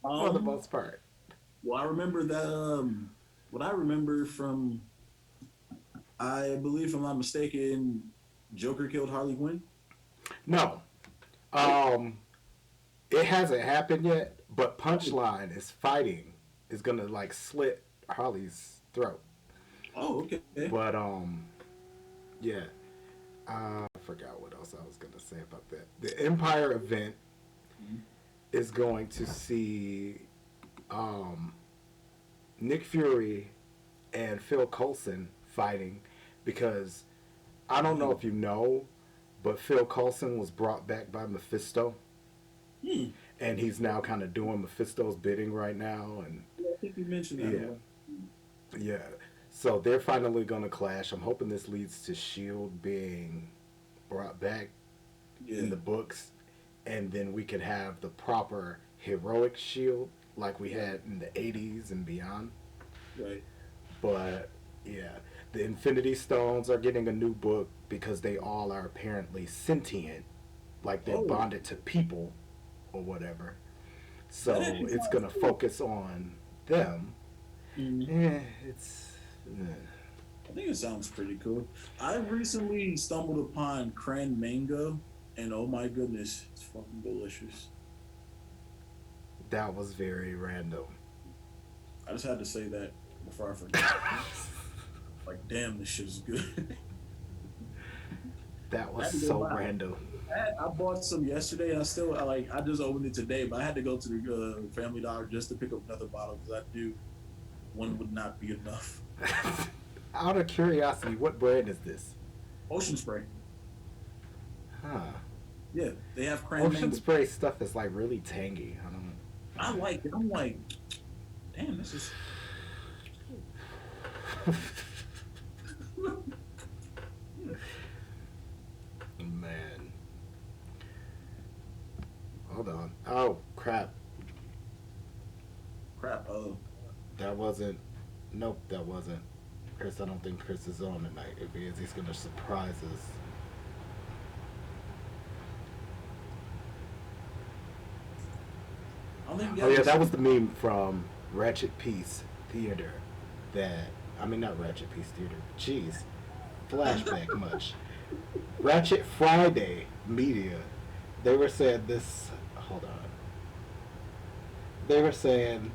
for the Um, most part. well, I remember that. What I remember from, I believe, if I'm not mistaken, Joker killed Harley Quinn. No, Nope. um, it hasn't happened yet. But Oh, Punchline is fighting is gonna like slit Harley's throat. oh, okay. But yeah, I forgot what else I was gonna say about that. The Empire event Mhm. is going to see um, Nick Fury and Phil Coulson fighting because I don't know Oh, if you know, but Phil Coulson was brought back by Mephisto, hmm. and he's now kind of doing Mephisto's bidding right now. And Yeah, I think you mentioned that. yeah, yeah. So they're finally gonna clash. I'm hoping this leads to Shield being brought back in Yeah, the books, and then we could have the proper heroic Shield like we right, had in the '80s and beyond. right. But yeah, the Infinity Stones are getting a new book because they all are apparently sentient, like they're Oh, bonded to people or whatever. that So actually it's sounds gonna cool. focus on them. Mhm. It's eh. I think it sounds pretty cool. I recently stumbled upon cran mango, and oh my goodness, it's fucking delicious. That was very random. I just had to say that before I forget. Like, damn, this shit is good. That I was had to go so buy. random. I bought some yesterday. I just opened it today, but I had to go to the Family Dollar just to pick up another bottle because I knew one would not be enough. Out of curiosity, what brand is this? Ocean spray. Huh. Yeah, they have cran Ocean mango. spray stuff is like really tangy. I don't. I like it. I'm like, damn, this is. Man, hold on. Oh crap, Crap. that wasn't. Nope, that wasn't. Chris, I don't think Chris is on tonight because he's gonna surprise us. I don't think we Oh have yeah, this. that was the meme from Ratchet Piece Theater. That I mean not Ratchet Piece Theater. Jeez, flashback much. Ratchet Friday Media. They were saying this. Hold on. They were saying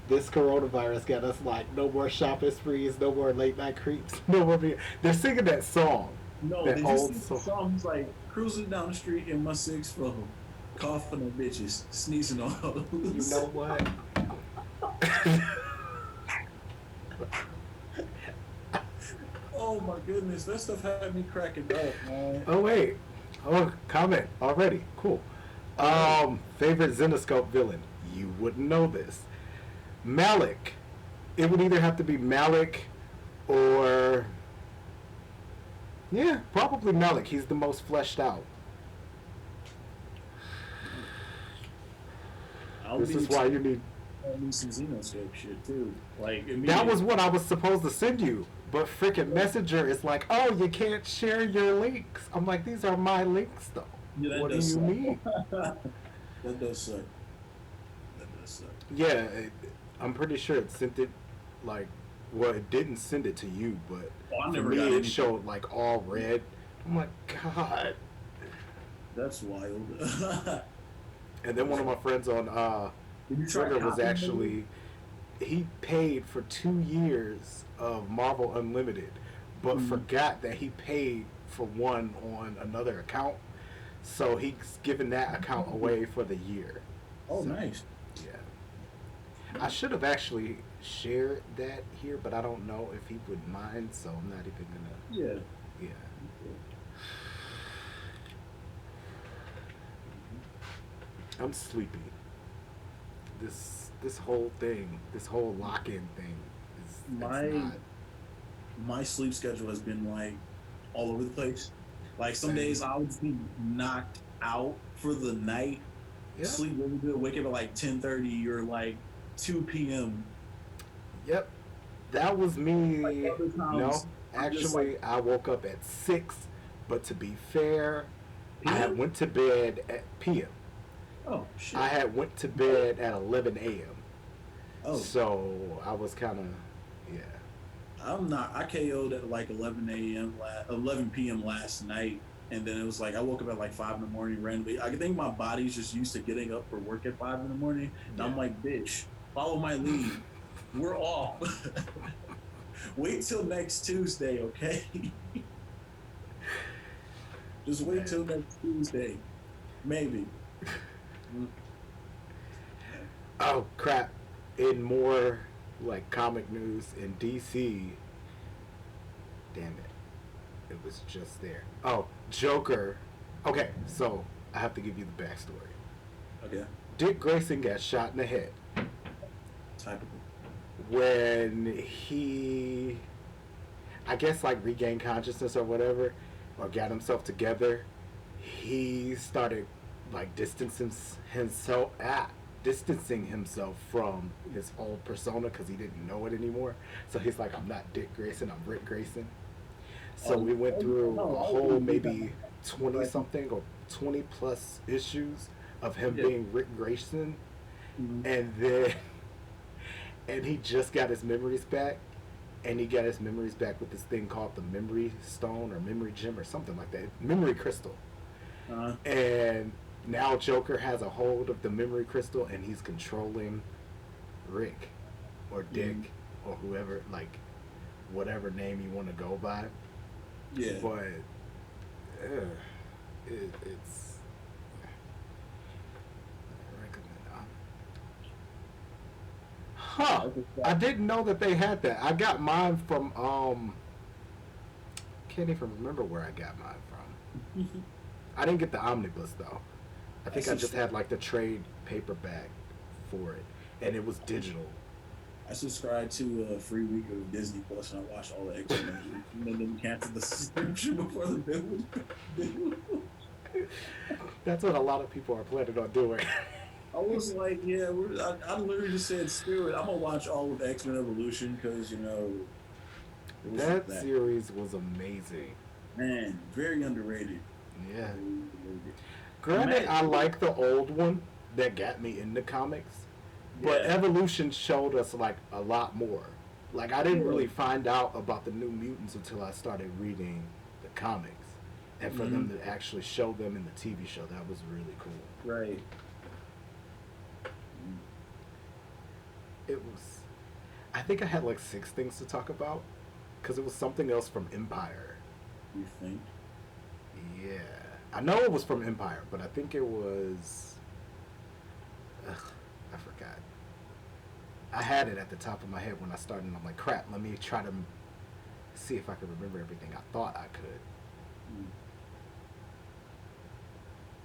this coronavirus got us like no more shopping sprees, no more late night creeps, no more. They're singing that song, No, that did you old see the song. song? He's like cruising down the street in my six four, coughing on bitches, sneezing on You hoes. know what? Oh my goodness, that stuff had me cracking up, man. Oh wait. Oh, comment already. Cool. Oh, Favorite Zenoscope villain. You wouldn't know this. Malik. It would either have to be Malik or yeah, probably Malik. He's the most fleshed out. I'll This be is why excited you need. to me some Xenoscope shit too. Like That immediately. was what I was supposed to send you, but freaking Messenger is like, oh, you can't share your links. I'm like, these are my links though. Yeah, that What do does you suck. mean? That does suck. That does suck. Yeah, I'm pretty sure it sent it like, well, it didn't send it to you, but Oh, I for never me got it anything. showed like all red. I'm like, God. That's wild. And then That one is of my wild. friends on Did you try Twitter was copying the link? actually he paid for 2 years of Marvel Unlimited, but Mm. forgot that he paid for one on another account. So he's given that account away for the year. Oh, So nice. yeah, I Nice. should have actually shared that here, but I don't know if he would mind. So I'm not even gonna. Yeah. Yeah, I'm sleepy. This whole thing, this whole lock-in thing, is it's My not my sleep schedule has been like all over the place. Like some same. days I'll just be knocked out for the night, Yep. sleep really good, wake up at like 10:30 or like 2 p.m. Yep. That was Like me. other No, times I'm just like actually, I woke up at 6. But to be fair, I p.m. went to bed at PM. Oh I shit. had went to bed at 11 a.m. Oh, So I was kind of, yeah. I'm not. I KO'd at like 11 a.m. 11 p.m. last night, and then it was like I woke up at like 5 in the morning randomly. I think my body's just used to getting up for work at 5 in the morning, and Yeah. I'm like, bitch, follow my lead. We're off. Wait till next Tuesday, okay? Just wait Man. till next Tuesday, maybe. Mm, Oh, crap. In more like comic news in DC, damn it. It was just there. Oh, Joker. Okay, so I have to give you the backstory. okay, Dick Grayson got shot in the head typical. when he, I guess, like regained consciousness or whatever, or got himself together. He started like distancing himself from his old persona because he didn't know it anymore. So he's like, I'm not Dick Grayson, I'm Rick Grayson. So Oh, we went through no, a I whole wouldn't do that. maybe 20 something or 20 plus issues of him Yeah. being Rick Grayson, Mhm. and then and he just got his memories back, and he got his memories back with this thing called the Memory Stone or Memory Gem or something like that, Memory Crystal. Uh, And now Joker has a hold of the Memory Crystal, and he's controlling Rick or Dick mhm. or whoever, like whatever name you want to go by. Yeah. But it's I recommend. Huh? That's a I fact. didn't know that they had that. I got mine from can't even remember where I got mine from. I didn't get the omnibus though. I think That's I a just fact. had like the trade paperback for it, and it was digital. I subscribed to a free week of Disney Plus and I watched all the X-Men movies and then canceled the subscription before the bill was due. That's what a lot of people are planning on doing. I was like, yeah, I literally just said, screw it. I'm gonna watch all of X-Men Evolution because it was just That that. series was amazing. Man, very underrated. Yeah. Very underrated. I'm Granted, mad. I like the old one that got me into comics, but Yeah, Evolution showed us like a lot more. Like I didn't yeah. really find out about the New Mutants until I started reading the comics, and for them Hmm. to actually show them in the TV show, that was really cool. Right. Mm, It was. I think I had like six things to talk about, because it was something else from Empire. you think? Yeah, I know it was from Empire, but I think it was. Ugh, I forgot. I had it at the top of my head when I started, and I'm like, crap, let me try to see if I could remember everything I thought I could. Mm.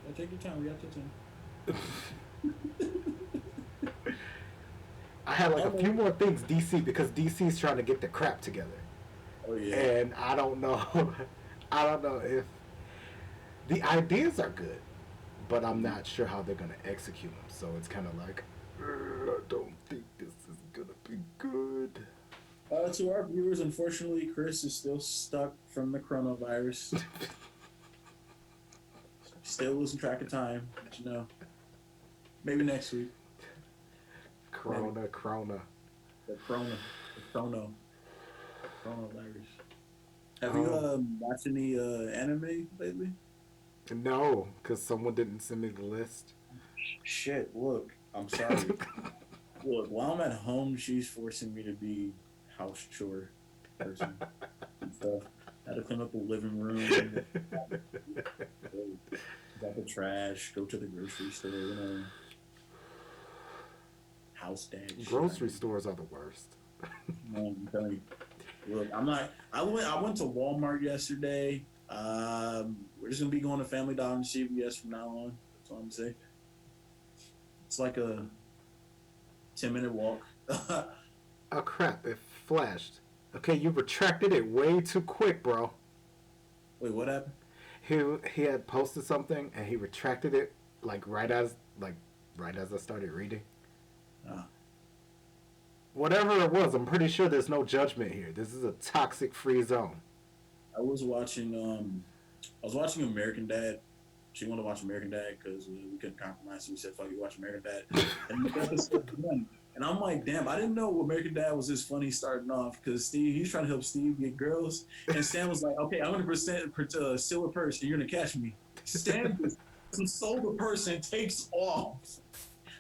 Yeah, take your time. We got your time. I had like a few Oh, more things DC because DC's trying to get the crap together, oh yeah. and I don't know, I don't know if the ideas are good, but I'm Mm. not sure how they're gonna execute them. So it's kind of like, I don't think this is gonna be good. To our viewers, unfortunately, Chris is still stuck from the coronavirus. Still losing track of time. But maybe next week. Maybe Corona. the coronavirus. Have you Um, watched any anime lately? no, because someone didn't send me the list. Shit, look, I'm sorry. Look, while I'm at home, she's forcing me to be house chore person and stuff. Had to clean up the living room, got the trash, go to the grocery store, house dad shit. I Grocery do. stores are the worst. Man, I'm telling you. Look, I'm not. I went to Walmart yesterday. We're just gonna be going to Family Dollar and CVS from now on. That's all I'm saying. It's like a 10-minute walk. Oh crap! It flashed. Okay, you retracted it way too quick, bro. Wait, what happened? He had posted something and he retracted it like right as I started reading. Uh, Whatever it was, I'm pretty sure there's no judgment here. This is a toxic free zone. I was watching. I was watching American Dad, She wanted to watch American Dad because we couldn't compromise. So we said, "Fuck you, watch American Dad." And the episode one. And I'm like, damn, I didn't know American Dad was this funny starting off because he's trying to help Steve get girls. And Stan was like, okay, I'm going to steal a purse and you're going to catch me. Stan just stole the purse and takes off,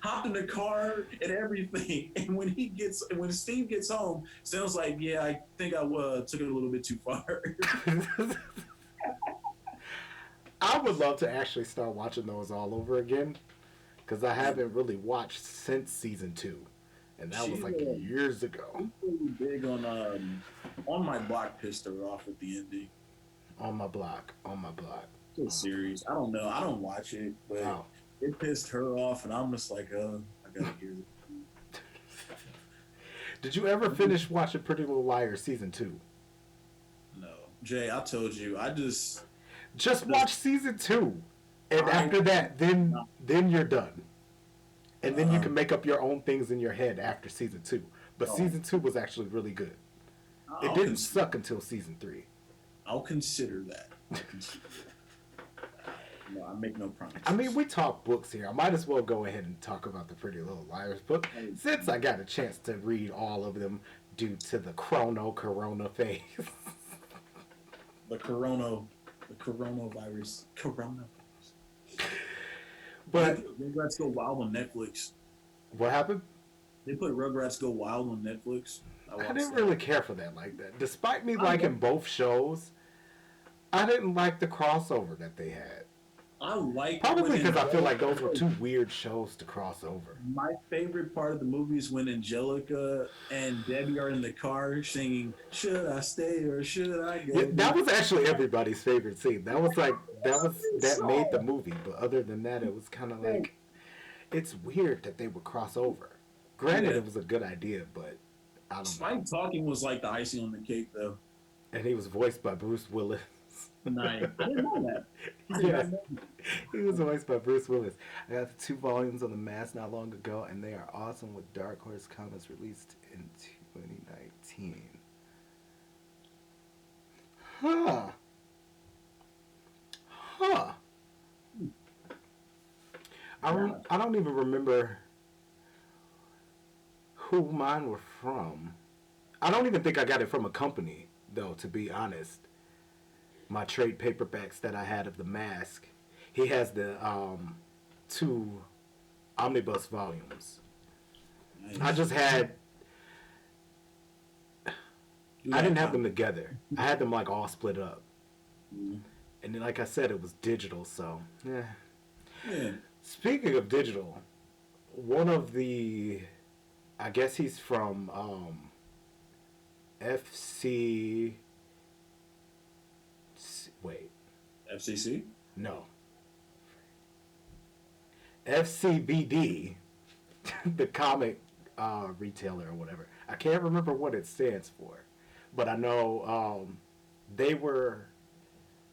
hopped in the car and everything. And when Steve gets home, Stan was like, yeah, I think I took it a little bit too far. I would love to actually start watching those all over again because I haven't really watched since season 2, and that was like years ago. Really big on my block pissed her off with the ending. On my block. It's a series. I don't know. I don't watch it, but it pissed her off, and I'm just like, I gotta hear it. Did you ever finish watching Pretty Little Liars season 2? No, Jay. I told you. I just watch season 2, and after that, then you're done, and then you can make up your own things in your head after season 2. But season 2 was actually really good. It didn't suck until season 3. I'll consider that. No, I make no promises. I mean, we talk books here. I might as well go ahead and talk about the Pretty Little Liars book, since I got a chance to read all of them due to the corona phase. The coronavirus. But Rugrats Go Wild on Netflix. What happened? They put Rugrats Go Wild on Netflix. I didn't really care for that like that. Despite me liking both shows, I didn't like the crossover that they had. I like probably because I feel like those were two weird shows to cross over. My favorite part of the movie is when Angelica and Debbie are in the car singing "Should I Stay or Should I Go?" Yeah, that was actually everybody's favorite scene. That made the movie. But other than that, it was kind of like it's weird that they would cross over. Granted, it was a good idea, but I don't know. Spike talking was like the icing on the cake, though. And he was voiced by Bruce Willis. Nice. I didn't know that. Yes. He was voiced by Bruce Willis. I got the 2 volumes on The Mask not long ago, and they are awesome with Dark Horse Comics released in 2019. Huh. I don't even remember who mine were from. I don't even think I got it from a company, though, to be honest. My trade paperbacks that I had of The Mask. He has the 2 omnibus volumes. Nice. I just had... I didn't have them together. I had them like all split up. Mm. And then, like I said, it was digital, so... Yeah. Speaking of digital, one of the... I guess he's from FC... Wait. FCC? No. FCBD, the comic retailer or whatever. I can't remember what it stands for, but I know they were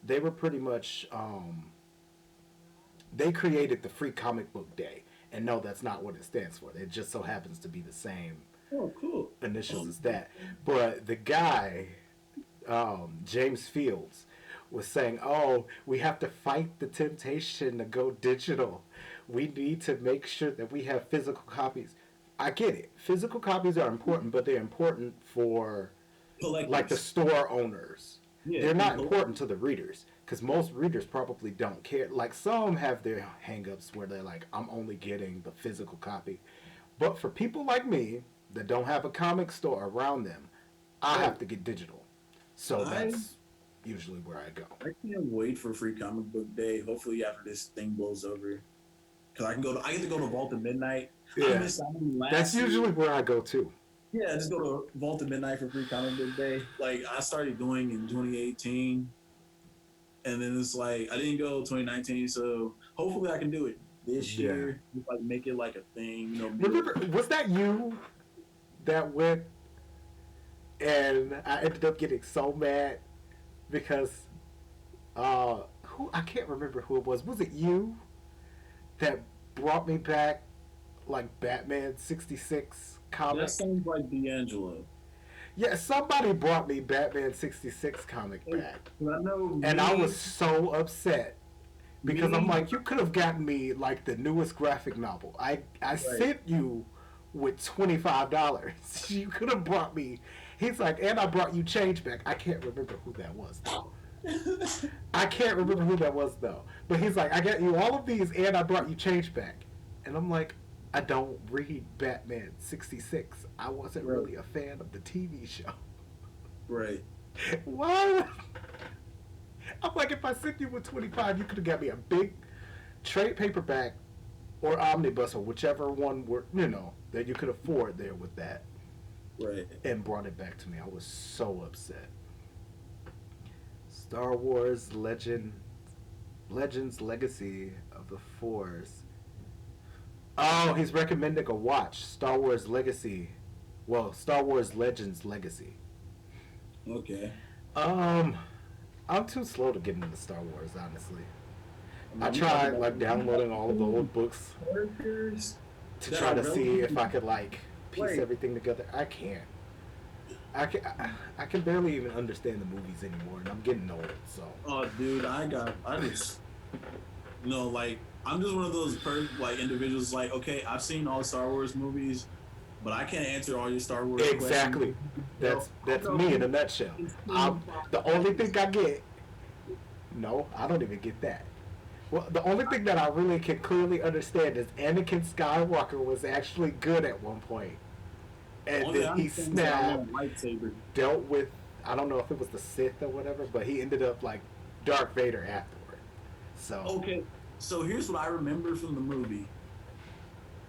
pretty much they created the Free Comic Book Day, and no, that's not what it stands for. It just so happens to be the same initials as that. But the guy, James Fields, was saying, we have to fight the temptation to go digital. We need to make sure that we have physical copies. I get it. Physical copies are important, but they're important for like the store owners. Yeah, they're not important to the readers, because most readers probably don't care. Like, some have their hang-ups where they're like, I'm only getting the physical copy. But for people like me that don't have a comic store around them, I have to get digital. So that's usually where I go. I can't wait for Free Comic Book Day. Hopefully after this thing blows over, because I get to go to Vault at midnight. Yeah, that's usually where I go too. Yeah, just go to Vault at midnight for Free Comic Book Day. Like, I started going in 2018, and then it's like I didn't go 2019. So hopefully I can do it this year. Just like make it like a thing. Remember, was that you that went? And I ended up getting so mad because I can't remember who it was. Was it you that brought me back like Batman 66 comic? That sounds like D'Angelo. Yeah, somebody brought me Batman 66 comic back. I know, and I was so upset because I'm Me, like, you could have gotten me like the newest graphic novel. I right? sent you with $25. You could have brought me. He's like, and I brought you change back. I can't remember who that was though. I can't remember who that was though. But he's like, I got you all of these, and I brought you change back. And I'm like, I don't read Batman 66. I wasn't Right, really a fan of the TV show. right. Why? I'm like, if I sent you with 25, you could have got me a big trade paperback or omnibus or whichever one were that you could afford there with that, Right. and brought it back to me. I was so upset. Star Wars Legends Legacy of the Force. Oh, he's recommending a watch. Star Wars Legacy. Well, Star Wars Legends Legacy. Okay. Um, I'm too slow to get into Star Wars, honestly. I mean, I we talking tried about like downloading all of the old books characters to that try are to see if I relatively could like piece like. everything together. I can't. I can barely even understand the movies anymore, and I'm getting old. So Oh, dude, I just like I'm just one of those like individuals. Like, okay, I've seen all the Star Wars movies, but I can't answer all your Star Wars questions. exactly, So I that's know me in a nutshell. it's I'm the only thing I get. No, I don't even get that. Well, the only thing that I really can clearly understand is Anakin Skywalker was actually good at one point, and only then I he understand is that I snapped, want a lightsaber. dealt with, I don't know if it was the Sith or whatever, but he ended up like Darth Vader afterward. So, Okay, so here's what I remember from the movie.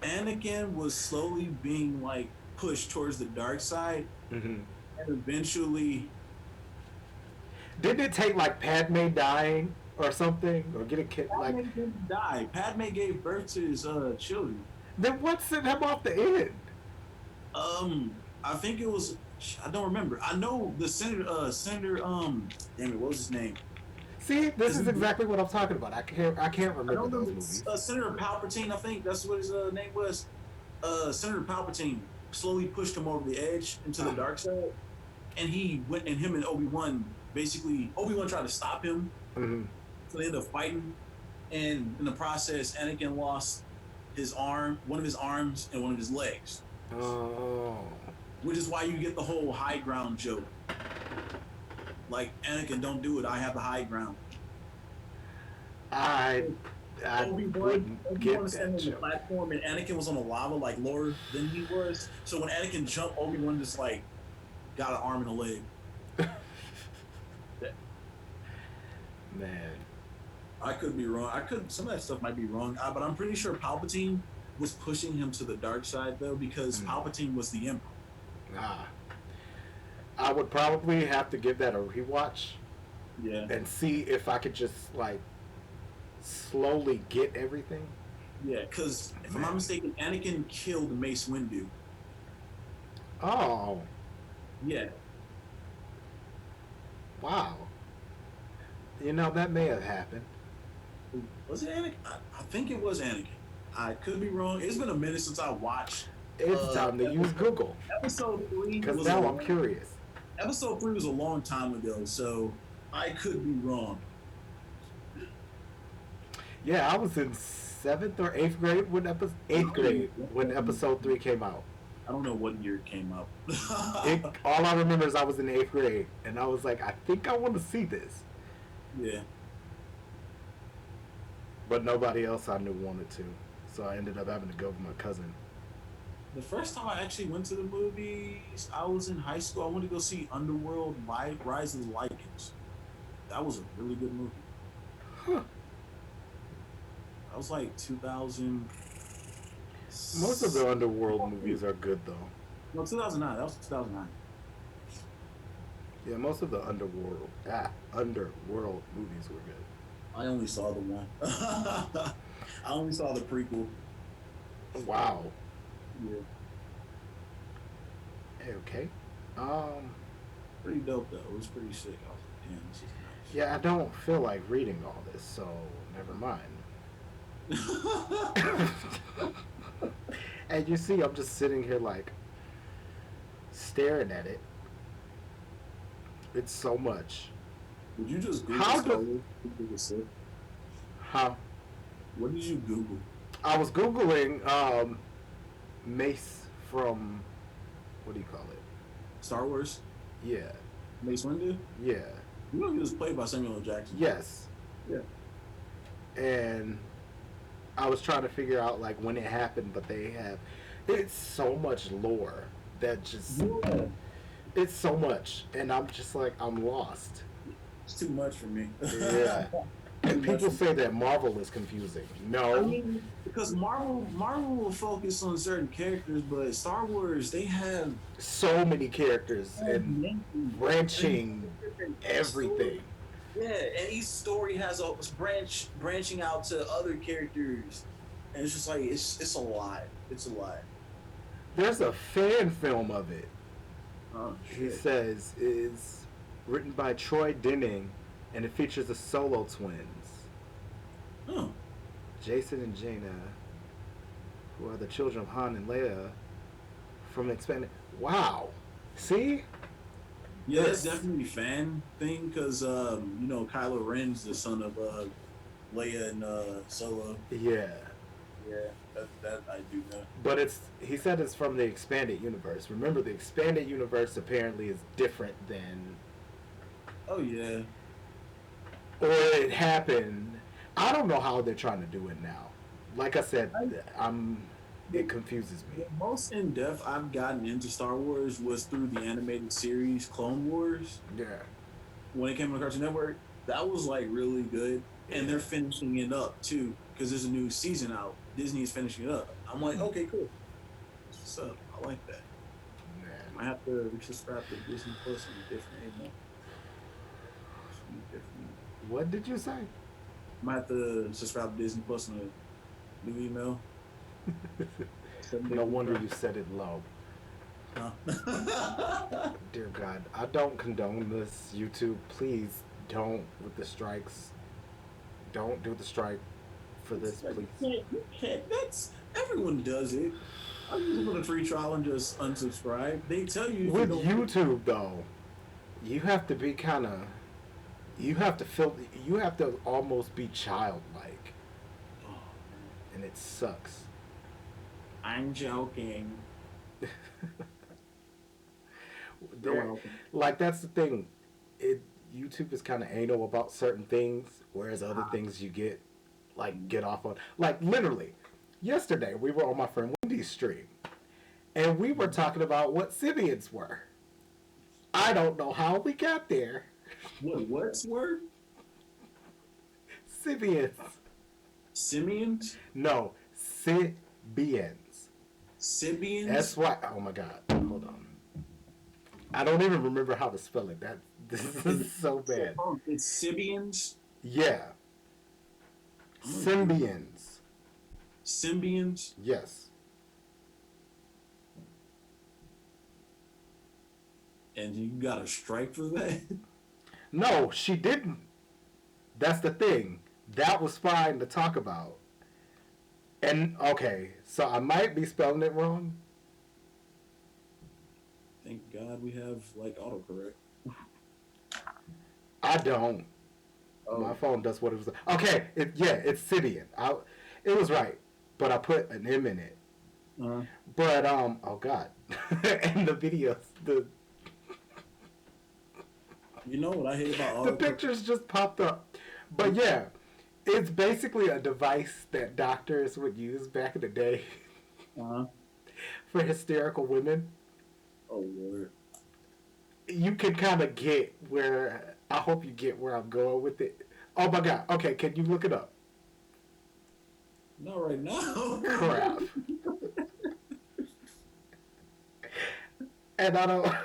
Anakin was slowly being like pushed towards the dark side, hmm and eventually, didn't it take like Padme dying or something, or get a kid like? Padme didn't die. Padme gave birth to his children. Then what sent him off the end? I think it was. I don't remember. I know the senator. Damn it, what was his name? See, this His, is exactly what I'm talking about. I can't I remember don't those remember. movies. Senator Palpatine. I think that's what his name was. Senator Palpatine slowly pushed him over the edge into the dark side, and he went. And him and Obi-Wan basically, Obi-Wan tried to stop him, hmm so they ended up fighting. And in the process, Anakin lost his arm, one of his arms, and one of his legs, Oh, which is why you get the whole high ground joke. Like, Anakin, don't do it. I have the high ground. I I Obi-Wan wouldn't was get standing that on the joke. platform, and Anakin was on the lava, like lower than he was. So when Anakin jumped, Obi-Wan just like got an arm and a leg. Man, I could be wrong. Some of that stuff might be wrong, but I'm pretty sure Palpatine was pushing him to the dark side though, because Palpatine was the Emperor. nah. I would probably have to give that a rewatch Yeah, and see if I could just like slowly get everything. yeah. Because if I'm not mistaken, Anakin killed Mace Windu. Oh, Yeah, wow. That may have happened. was it Anakin? I think it was Anakin. I could be wrong. It's been a minute since I watched. It's time to use Google Episode 3 because was now I'm curious. Episode 3 was a long time ago, so I could be wrong. Yeah, I was in seventh or eighth grade when episode 3 came out. I don't know what year it came out. All I remember is I was in eighth grade, and I was like, I think I want to see this, Yeah. but nobody else I knew wanted to, so I ended up having to go with my cousin. The first time I actually went to the movies, I was in high school. I went to go see Underworld Rise of the Lycans. That was a really good movie. Huh. That was like 2000. Most of the Underworld movies are good though. No, 2009. That was 2009. Yeah, most of the Underworld movies were good. I only saw the one. I only saw the prequel. Wow. Yeah. Okay. Pretty dope though. It was pretty sick. I was like, damn, this is nice. Yeah, I don't feel like reading all this, so never mind. And you see, I'm just sitting here like staring at it. It's so much. Would you just Google How Star do- Wars? Google sick? Huh? What did you Google? I was googling Mace from what do you call it? Star Wars? Yeah, Mace Windu? yeah, You know he was played by Samuel L. Jackson. yes. Yeah. And I was trying to figure out like when it happened, but they have it's so much lore that just Yeah. it's so much, and I'm just like I'm lost. It's too much for me. Yeah. Too And much people for say that Marvel is confusing. I No, mean, because Marvel will focus on certain characters, but Star Wars they have so many characters and many branching different everything. stories. Yeah, and each story has a branching out to other characters, and it's just like it's a lot. It's a lot. There's a fan film of it. Oh He shit. says is written by Troy Denning, and it features the Solo twins, Oh. Jason and Jaina, who are the children of Han and Leia from expanded. Wow, see, Yeah, that's definitely a fan thing because you know Kylo Ren's the son of Leia and Solo. yeah. Yeah, that I do know. But he said it's from the expanded universe. Remember, the expanded universe apparently is different than, Oh yeah. or it happened. I don't know how they're trying to do it now. Like I said, it confuses me. The most in depth I've gotten into Star Wars was through the animated series Clone Wars Yeah. when it came on Cartoon Network. That was like really good, and they're finishing it up too because there's a new season out. Disney is finishing it up. I'm like, okay, cool. What's up? I like that. Man. I have to subscribe to Disney Plus and different email. What did you say? I might have to subscribe to Disney Plus on a new email. No wonder you said it low. Dear God, I don't condone this. YouTube, please don't with the strikes. Don't do the strike for this, please. You can't. That's everyone does it. I just put a free trial and just unsubscribe. They tell you if With you don't YouTube though, you have to be kind of. You have to feel. You have to almost be childlike, and it sucks. I'm joking. Like that's the thing. YouTube is kind of anal about certain things, whereas other things you get off on. Like literally, yesterday we were on my friend Wendy's stream, and we were talking about what Sibians were. I don't know how we got there. What's word? Sibians. Simians? No, Sibians. Sibians? That's why. Oh my God. Hold on. I don't even remember how to spell it. This is so bad. It's Sibians? Yeah. Symbians. Symbians? Yes. And you got a strike for that? No, she didn't. That's the thing. That was fine to talk about. And okay, so I might be spelling it wrong. Thank God we have like autocorrect. I don't. Oh. My phone does what it was. Okay, it's Sibian. It was right, but I put an M in it. Uh-huh. But oh God, and the videos, You know what I hate about autocorrect? the pictures just popped up. But yeah, it's basically a device that doctors would use back in the day for hysterical women. Oh Lord. You can kind of get where, I hope you get where I'm going with it. Oh my God. Okay, can you look it up? Not right now. Crap. And I don't.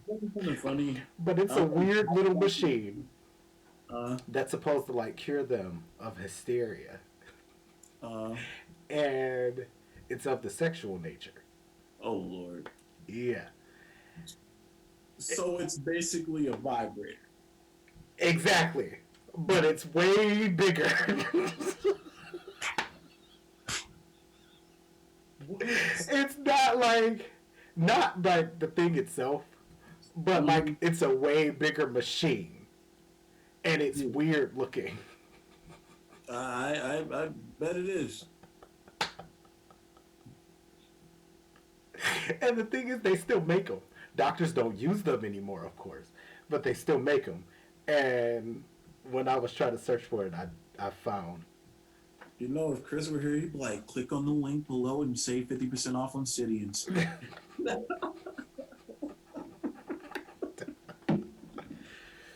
It's something funny. But it's a weird little machine Uh, that's supposed to like cure them of hysteria. And it's of the sexual nature. Oh Lord. Yeah. So it's basically a vibrator. Exactly. But it's way bigger. It's not like the thing itself, but like it's a way bigger machine. And it's weird looking. I bet it is. And the thing is, they still make them. Doctors don't use them anymore, of course, but they still make them. And when I was trying to search for it, I found. You know, if Chris were here, he'd be like, click on the link below and save 50% off on Cidians.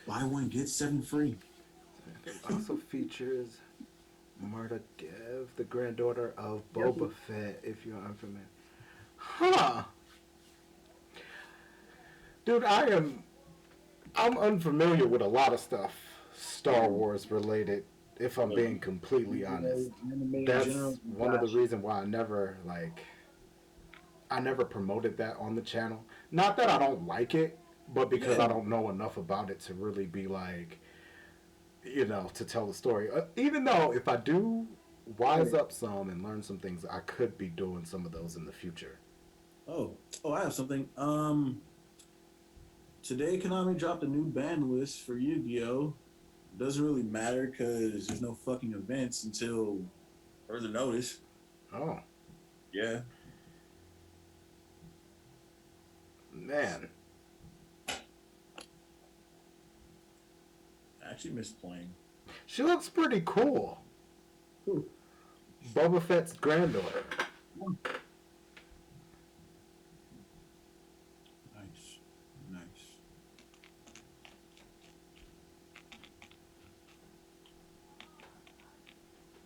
Buy one, get seven free. It also features Marta Gev, the granddaughter of Boba Fett, if you're unfamiliar. Huh. Dude, I'm unfamiliar with a lot of stuff Star Wars related, if I'm being completely honest. That's one of the reasons why I never promoted that on the channel. Not that I don't like it, but because I don't know enough about it to really be like, to tell the story. Even though if I do wise up some and learn some things, I could be doing some of those in the future. I have something. Today Konami dropped a new ban list for Yu-Gi-Oh! Doesn't really matter because there's no fucking events until further notice. Oh. Yeah. Man. I actually miss playing. She looks pretty cool. Ooh. Boba Fett's granddaughter. Nice.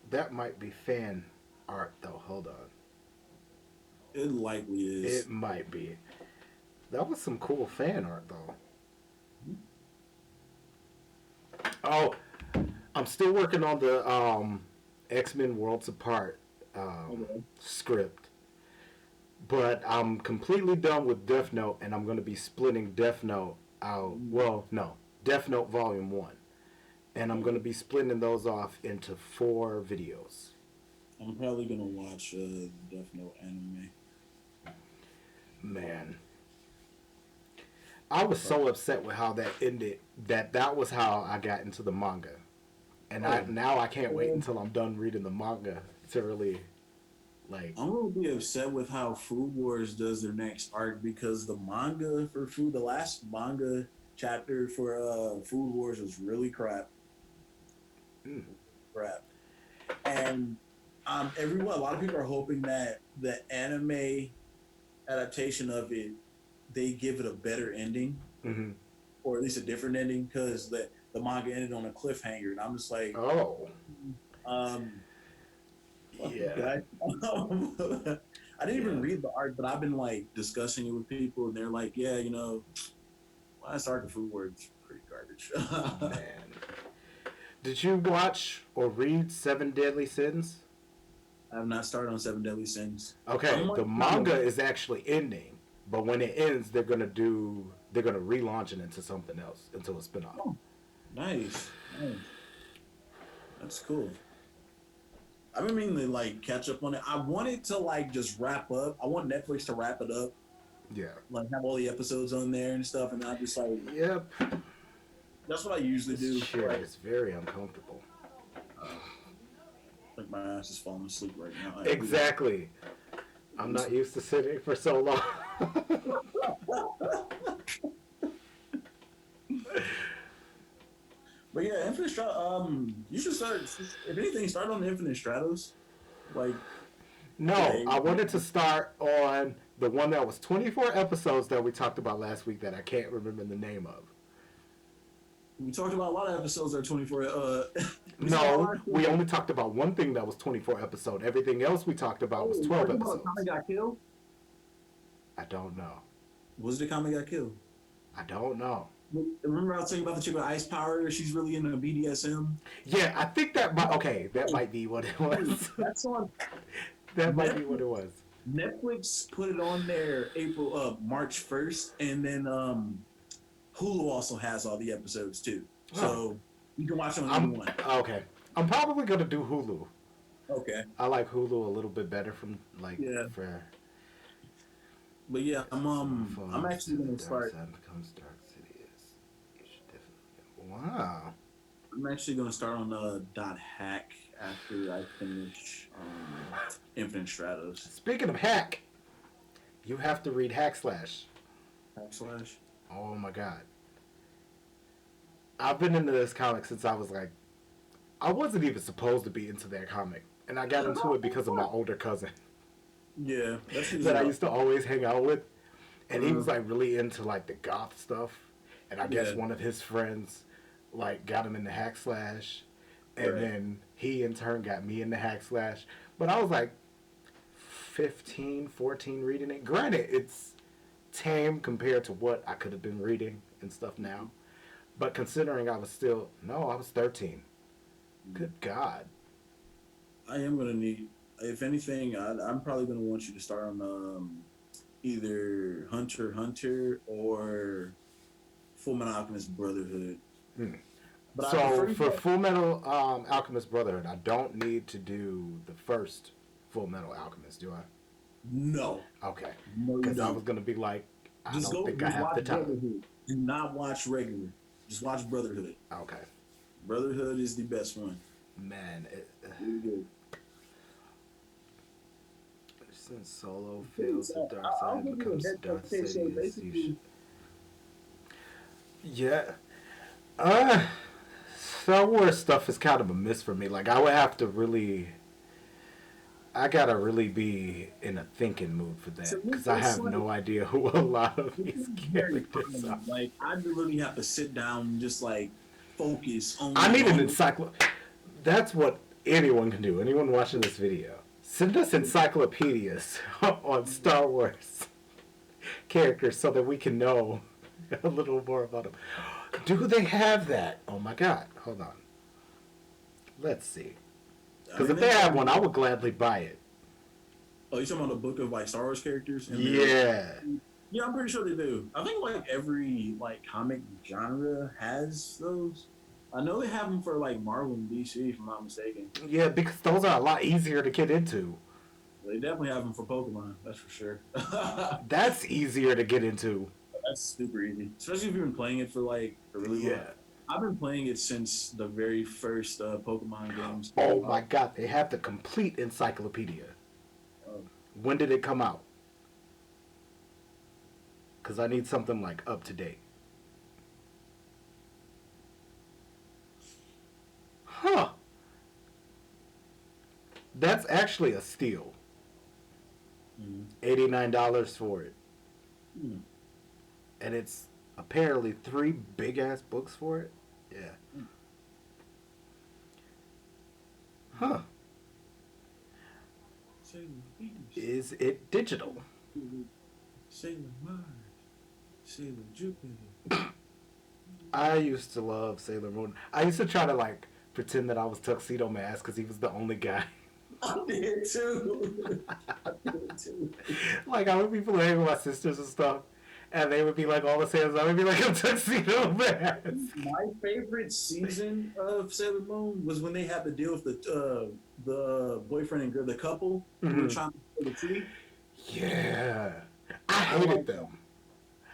That might be fan art, though. Hold on. It likely is. It might be. That was some cool fan art, though. Oh, I'm still working on the X-Men Worlds Apart script. But I'm completely done with Death Note, and I'm going to be splitting Death Note out. Well, no. Death Note Volume 1. And I'm going to be splitting those off into 4 videos. I'm probably going to watch Death Note anime. Man. I was so upset with how that ended that was how I got into the manga. And now I can't wait until I'm done reading the manga to really, like... I'm going to be upset with how Food Wars does their next arc because the manga for the last manga chapter for Food Wars was really crap. Crap. And a lot of people are hoping that the anime adaptation of it, they give it a better ending, or at least a different ending, because the manga ended on a cliffhanger, and I'm just like, yeah. I didn't even read the arc, but I've been like discussing it with people, and they're like, yeah, last arc of Food Wars is pretty garbage. Man. Did you watch or read Seven Deadly Sins? I have not started on Seven Deadly Sins. Okay, the manga is actually ending, but when it ends, they're gonna relaunch it into something else, into a spinoff. Oh, nice. That's cool. I've been meaning to like catch up on it. I want it to like just wrap up. I want Netflix to wrap it up. Yeah. Like have all the episodes on there and stuff, and I'm just like, yep. That's what I usually do. Sure, it's very uncomfortable. Like my ass is falling asleep right now. Exactly. I'm not used to sitting for so long. But yeah, Infinite Stratos. You should start. If anything, start on the Infinite Stratos. Like. No, I wanted to start on the one that was 24 episodes that we talked about last week that I can't remember the name of. We talked about a lot of episodes that are 24. No, we only talked about one thing that was 24 episodes. Everything else we talked about was 12 episodes. Kami got killed? I don't know. Was it Kami got killed? I don't know. Remember I was talking about the chick with ice power? She's really into BDSM? Yeah, I think that might be what it was. That's on. That might be what it was. Netflix put it on there March 1st, and then Hulu also has all the episodes too. So you can watch them on one. Okay. I'm probably gonna do Hulu. Okay. I like Hulu a little bit better from for. But yeah, I'm actually gonna start. Becomes Dark City is. You should definitely. Wow. I'm actually gonna start on .hack after I finish Infinite Stratos. Speaking of hack, you have to read Hack Slash. Backslash. Oh my god. I've been into this comic since I was like, I wasn't even supposed to be into that comic. And I got into it because of my older cousin Yeah, that's that I used to always hang out with. And he was Uh-huh. like really into like the goth stuff. And I guess Yeah. one of his friends like got him into Hack Slash. And Right. then he in turn got me into Hack Slash. But I was like 15, 14 reading it. Granted, it's tame compared to what I could have been reading and stuff now. But considering I was still, no, I was 13. Good God. I am gonna need, if anything, I'm probably gonna want you to start on either Hunter x Hunter or Full Metal Alchemist Brotherhood. Hmm. But I So prefer for Full Metal Alchemist Brotherhood, I don't need to do the first Full Metal Alchemist, do I? no, Okay. no, you Because I was don't. going to be like, I Just don't go, think I just have watch the time. Brotherhood. Do not watch regular. Just watch Brotherhood. Okay. Brotherhood is the best one. Man, Really good. since Solo fails the dark I'll side give you a becomes heads up. Darth Okay, so Sidious. basically, Yeah. Uh, Star Wars stuff is kind of a miss for me. Like, I would have to really. I gotta really be in a thinking mood for so that because I it's have like no idea who a lot of it's these very characters common. are. Like I really have to sit down and just like focus I only need an on. encyclopedia. That's what anyone can do. Anyone watching this video, send us encyclopedias on Star Wars characters so that we can know a little more about them. Do they have that? Oh my God! Hold on. Let's see. I Because mean, if they have probably- one, I would gladly buy it. Oh, you talking about a book of like Star Wars characters? Yeah. Yeah, I'm pretty sure they do. I think like every like comic genre has those. I know they have them for like Marvel and DC, if I'm not mistaken. Yeah, because those are a lot easier to get into. They definitely have them for Pokemon. That's for sure. That's easier to get into. That's super easy, especially if you've been playing it for like a really long. Yeah. I've been playing it since the very first Pokemon games. Oh my God, they have the complete encyclopedia. Oh. When did it come out? Because I need something like up to date. Huh. That's actually a steal. $89 for it. Mm. And it's apparently 3 big ass books for it. Yeah. Huh. Sailor Venus, Is it digital? Sailor Mars, Sailor Jupiter. I used to love Sailor Moon. I used to try to like pretend that I was Tuxedo Mask because he was the only guy. I did too. I did too. Like I would be playing with my sisters and stuff, and they would be like all the Sailors. I would be like a Tuxedo Mask. My favorite season of Sailor Moon was when they had to deal with the boyfriend and girl, the couple who were Mhm. trying to kill the tree. Yeah, I hated them.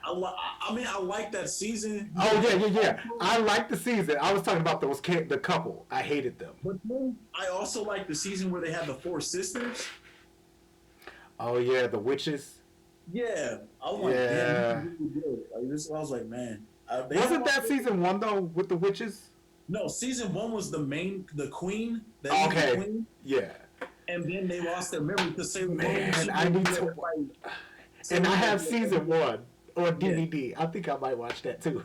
I mean, I like that season. Oh yeah. I liked the season. I was talking about the couple. I hated them. But then I also like the season where they had the 4 sisters. Oh yeah, the witches. Yeah, I was like, Yeah. damn, this is really good. Like, this, I was like, man. They Wasn't had- that season 1 though with the witches? No, season 1 was the queen. The Okay. evil queen, Yeah. and then they lost their memory because Sailor Moon. Man, she I need was to- like- And I have Sailor Moon- season 1 on DVD. I think I might watch that too.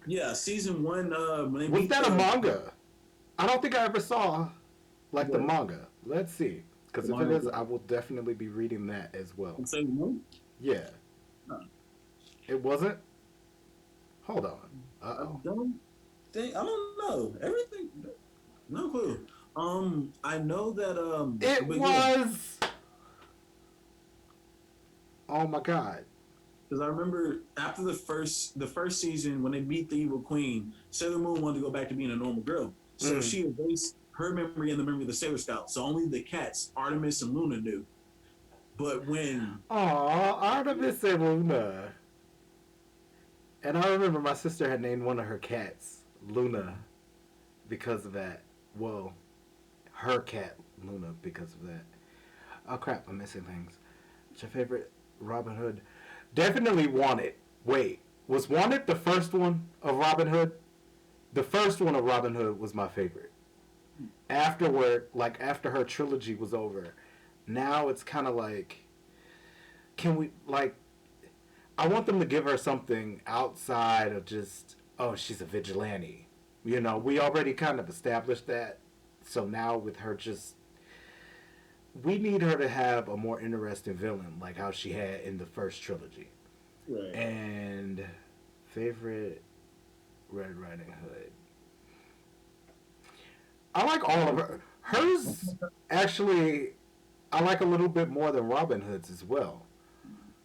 Yeah, season 1. When they Was beat that a the- manga? I don't think I ever saw like the What? manga. Let's see. Because The if it manga is, was- I will definitely be reading that as well. in Sailor Moon? Yeah. Huh. It wasn't? Hold on. I Uh-oh. don't think. I don't know. Everything. No clue. I know that. It but yeah, was... Oh my God. because I remember after the first season when they beat the evil queen, Sailor Moon wanted to go back to being a normal girl, so Mm. she erased her memory and the memory of the Sailor Scouts. So only the cats, Artemis and Luna, knew. But when Aw, Artemis and Luna. And I remember my sister had named one of her cats Luna because of that. Well, her cat Luna because of that. Oh crap! I'm missing things. What's your favorite Robin Hood? Definitely Wanted. Wait, was Wanted the first one of Robin Hood? The first one of Robin Hood was my favorite. Afterward, like after her trilogy was over, now it's kind of like, can we like? I want them to give her something outside of just, oh, she's a vigilante. You know, we already kind of established that. So now with her just, we need her to have a more interesting villain, like how she had in the first trilogy. Right. And favorite Red Riding Hood. I like all of her. Hers actually, I like a little bit more than Robin Hood's as well,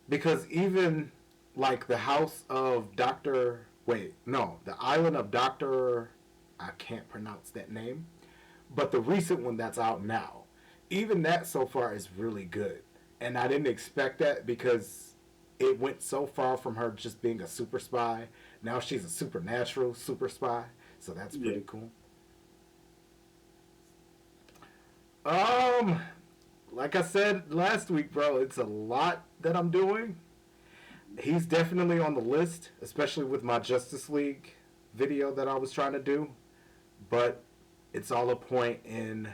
because even like the house of Doctor. Wait, no, the island of Doctor. I can't pronounce that name, but the recent one that's out now, even that so far is really good, and I didn't expect that because it went so far from her just being a super spy. Now she's a supernatural super spy, so that's Yeah. pretty cool. Um, like I said last week, bro, it's a lot that I'm doing. He's definitely on the list, especially with my Justice League video that I was trying to do. But it's all a point in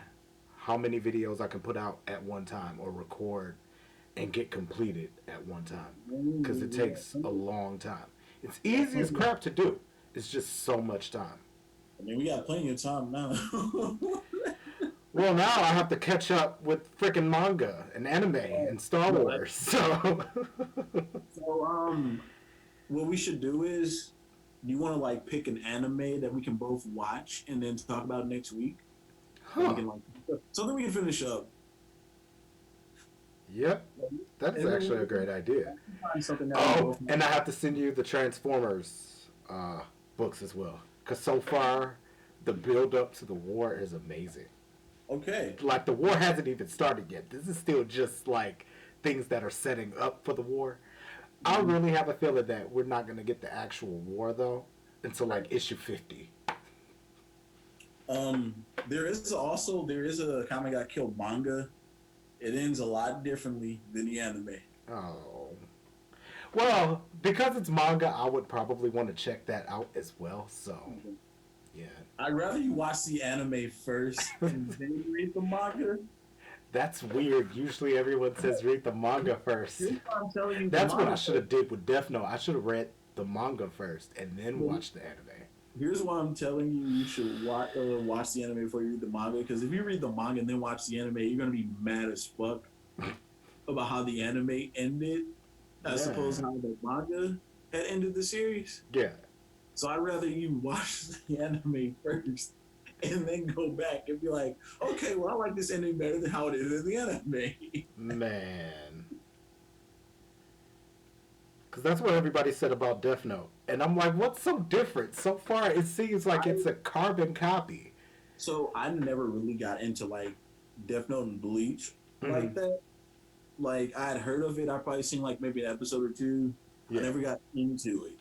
how many videos I can put out at one time or record and get completed at one time. Because it takes a long time. It's easy as crap to do. It's just so much time. I mean, we got plenty of time now. Well, now I have to catch up with freaking manga and anime and Star Wars. So, So, what we should do is, you want to like pick an anime that we can both watch and then talk about next week? We huh. can like something we can finish up. Yep, that is And then actually a great idea. find something that we Oh, both. and I have to send you the Transformers books as well. Because so far, the build up to the war is amazing. Okay. Like, the war hasn't even started yet. This is still just like things that are setting up for the war. I really have a feeling that we're not going to get the actual war, though, until like issue 50. There is a comic got killed manga. It ends a lot differently than the anime. Oh. Well, because it's manga, I would probably want to check that out as well. So, yeah. I'd rather you watch the anime first and then read the manga. That's weird. Usually everyone says read the manga first. Here's why I'm telling you the That's what I manga. should have did with Death Note. I should have read the manga first and then watched the anime. Here's why I'm telling you you should watch the anime before you read the manga. Because if you read the manga and then watch the anime, you're gonna be mad as fuck about how the anime ended, as Yeah. opposed to how the manga had ended the series. Yeah. So I'd rather you watch the anime first and then go back and be like, okay, well, I like this ending better than how it ended in the anime. Man. Because that's what everybody said about Death Note. And I'm like, what's so different? So far, it seems like it's a carbon copy. So I never really got into like Death Note and Bleach like that. Like I had heard of it. I probably seen like maybe an episode or two. Yeah. I never got into it.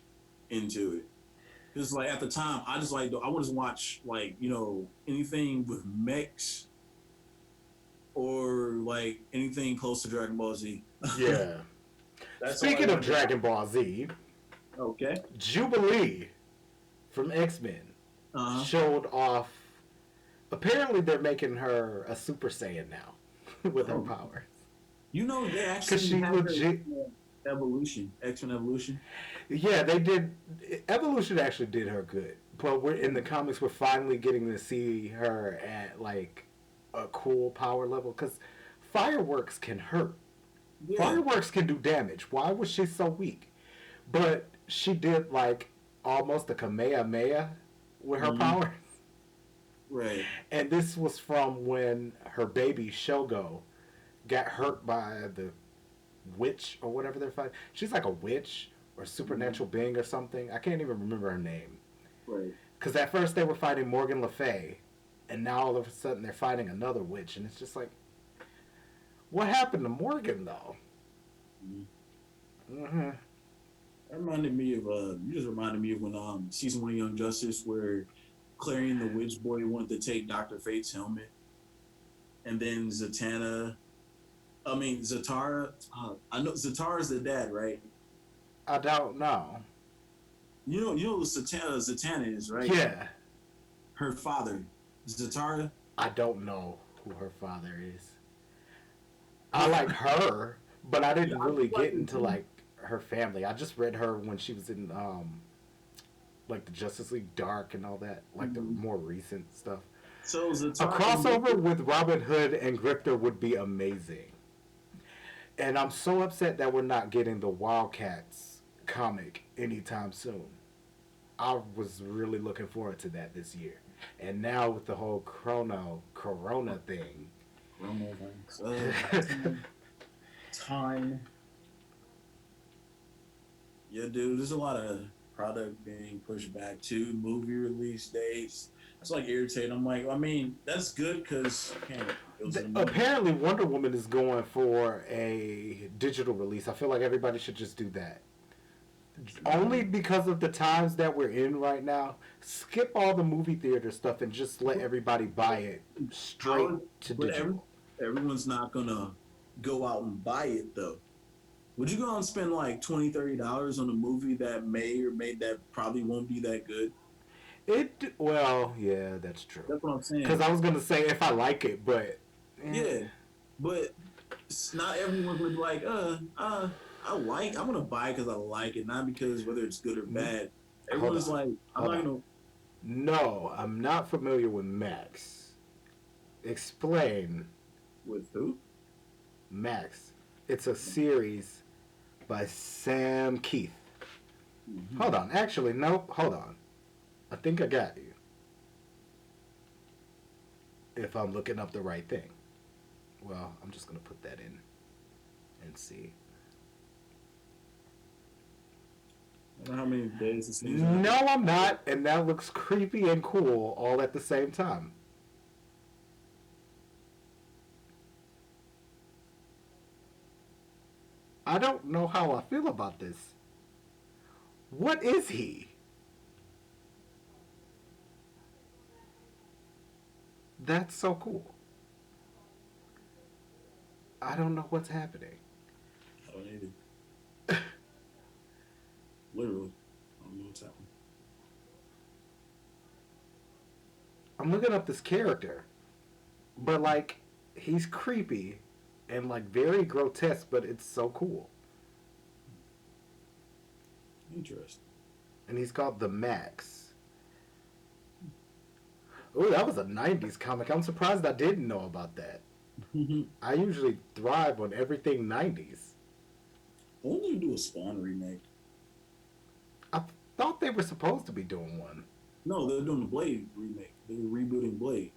Because like at the time, I just like I wanted to watch like anything with mechs or like anything close to Dragon Ball Z. Yeah. Speaking of Dragon Ball Z, okay, Jubilee from X-Men showed off. Apparently, they're making her a Super Saiyan now with her powers. You know, they actually have Evolution, X-Men Evolution. Yeah, they did. Evolution actually did her good, but we're in the comics. We're finally getting to see her at like a cool power level because fireworks can hurt. Yeah. Fireworks can do damage. Why was she so weak? But she did like almost a Kamehameha with her powers. Right. And this was from when her baby Shogo got hurt by the witch or whatever they're fighting. She's like a witch or supernatural being or something. I can't even remember her name. Right. Because at first they were fighting Morgan Le Fay, and now all of a sudden they're fighting another witch, and it's just like, what happened to Morgan though? That reminded me of you just reminded me of when season 1 of Young Justice where Clarion the Witch Boy wanted to take Dr. Fate's helmet. and then Zatanna. I mean Zatara. I know Zatara's the dad, right? I don't know. You know who Zatanna is, right? Yeah, Her father, Zatara. I don't know who her father is. I like her, but I Yeah, didn't I really do like get her into too. like her family. I just read her when she was in like the Justice League Dark and all that, like the Mhm. more recent stuff. So A Zatara and crossover with Robin Hood and Grifter would be amazing. And I'm so upset that we're not getting the Wildcats comic anytime soon. I was really looking forward to that this year. And now with the whole Corona thing, coronavirus. Time. Yeah, dude, there's a lot of product being pushed back too. Movie release dates. It's like irritating. I'm like, I mean, that's good because you can't go to the movie. apparently Wonder Woman is going for a digital release. I feel like everybody should just do that. Only because of the times that we're in right now. Skip all the movie theater stuff and just let everybody buy it straight How, to but digital. everyone's not gonna go out and buy it though. Would you go out and spend like $20, $30 on a movie that that probably won't be that good? Well, yeah, that's true. That's what I'm Because saying. I was gonna say if I like it, but eh, Yeah, but not everyone's gonna be like, I'm gonna buy it because I like it, not because whether it's good or bad. hold Everyone's on, like, I'm hold not on. gonna. No, I'm not familiar with Max. Explain With who? Max. It's a series by Sam Keith. Mm-hmm. Hold on. Actually, no. Hold on. I think I got you. If I'm looking up the right thing. Well, I'm just gonna put that in and see. I don't know how many days this thing's gonna No, be. I'm not, and that looks creepy and cool all at the same time. I don't know how I feel about this. What is he? That's so cool. I don't know what's happening. I don't either. Literally, I don't know what's happening. I'm looking up this character, but like, he's creepy and like very grotesque, but it's so cool. Interesting. And he's called the Max. Oh, that was a '90s comic. I'm surprised I didn't know about that. I usually thrive on everything '90s. Why don't you do a Spawn remake? I thought they were supposed to be doing one. No, they're doing the Blade remake. They're rebooting Blade.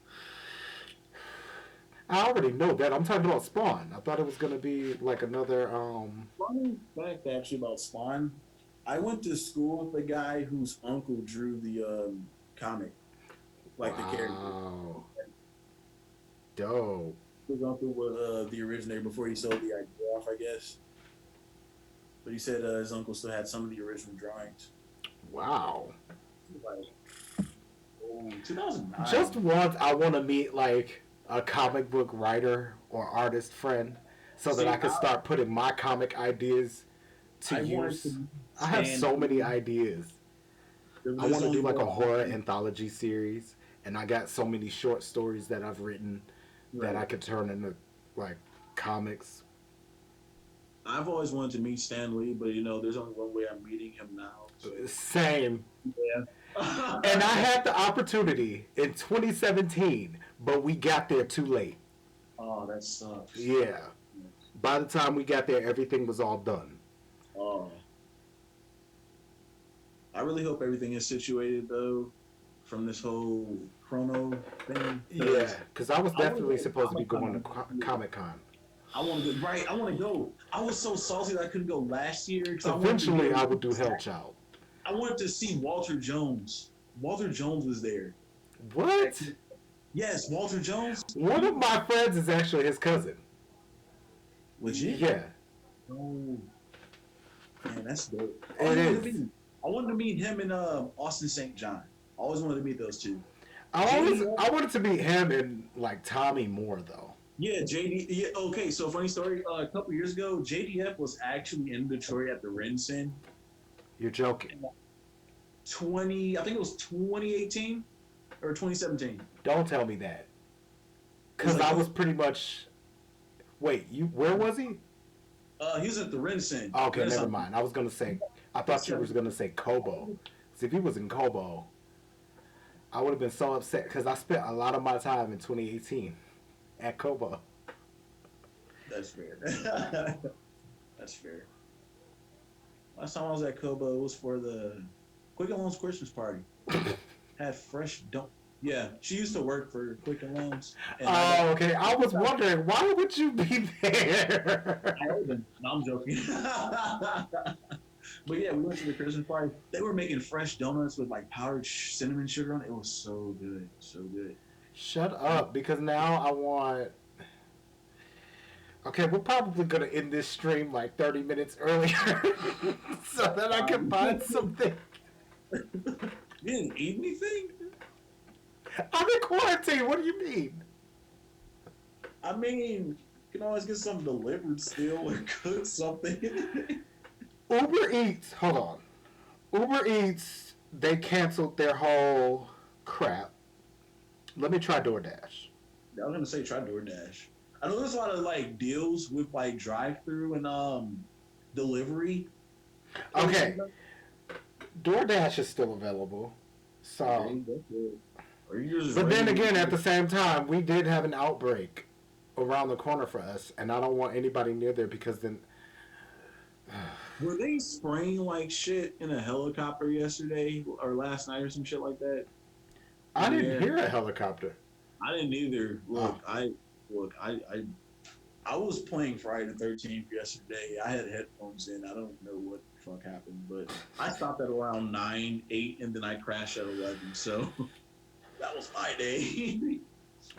I already know that. I'm talking about Spawn. I thought it was gonna be like another. Funny fact actually about Spawn. I went to school with a guy whose uncle drew the comic, like the character. Wow, dope. His uncle was the originator before he sold the idea off, I guess. But he said his uncle still had some of the original drawings. Wow. Like, oh, 2009. Just once, I want to meet like a comic book writer or artist friend, so that I See, could start putting my comic ideas to I wanted use. to I have stand. so many ideas. I There's want to only do like one a horror option. anthology series, and I got so many short stories that I've written that I Right. could turn into like comics. I've always wanted to meet Stan Lee, but there's only one way I'm meeting him now. So Same. yeah. And I had the opportunity in 2017, but we got there too late. Oh, that sucks. Yeah. By the time we got there, everything was all done. Oh, I really hope everything is situated though from this whole chrono thing. Yeah, because I was I want to definitely go to supposed to be Comic going to Con. Comic Con. I want to go. Right, I want to go. I was so salty that I couldn't go last year because I wanted to Eventually, I go. would do Hellchild. I wanted to see Walter Jones. Walter Jones was there. What? Yes, Walter Jones. One of my friends is actually his cousin. Legit. Yeah, Oh, man, that's dope. it is. I wanted to meet him and Austin St. John. I always wanted to meet those two. I wanted to meet him and like Tommy Moore though. Yeah, JD. Yeah, okay. So funny story. A couple years ago, JDF was actually in Detroit at the Renson. You're joking. 20, I think it was 2018 or 2017. Don't tell me that. It was Because like I was pretty much. Wait, where was he? he was at the Renson. Okay, never Renaissance. mind. I was gonna say. I thought you was gonna say Kobo. See, if he was in Kobo, I would have been so upset because I spent a lot of my time in 2018 at Kobo. That's fair. That's fair. Last time I was at Kobo, it was for the Quicken Loans Christmas party. Had fresh don't. Yeah, she used to work for Quicken Loans. Oh, okay. I was wondering why would you be there? No, I'm joking. But yeah, we went to the Christmas party. They were making fresh donuts with like powdered cinnamon sugar on it. It was so good, so good. Shut up, because now I want. Okay, we're probably gonna end this stream like 30 minutes earlier, so that I can find something. You didn't eat anything? I'm in quarantine. What do you mean? I mean, you can always get something delivered still and cook something. Uber Eats. Hold on. Uber Eats. They canceled their whole crap. Let me try DoorDash. I was gonna say try DoorDash. I know there's a lot of like deals with like drive-through and delivery. Okay. DoorDash is still available. So, but then again, at the same time, we did have an outbreak around the corner for us, and I don't want anybody near there because then. Were they spraying like shit in a helicopter yesterday or last night or some shit like that? I didn't hear a helicopter. I didn't either. I was playing Friday the 13th yesterday. I had headphones in. I don't know what the fuck happened, but I stopped at around 9, 8, and then I crashed at 11. So that was my day.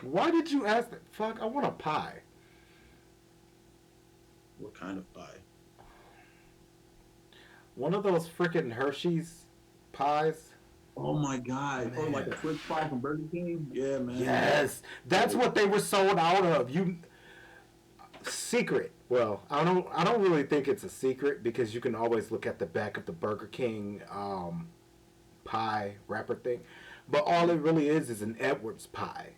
Why did you ask that? Fuck, I want a pie. What kind of pie? One of those freaking Hershey's pies. Oh my god! Man. Or like a quick pie from Burger King. Yeah, man. Yes, that's what they were sold out of. Secret. Well, I don't really think it's a secret because you can always look at the back of the Burger King pie wrapper thing. But all it really is an Edwards pie,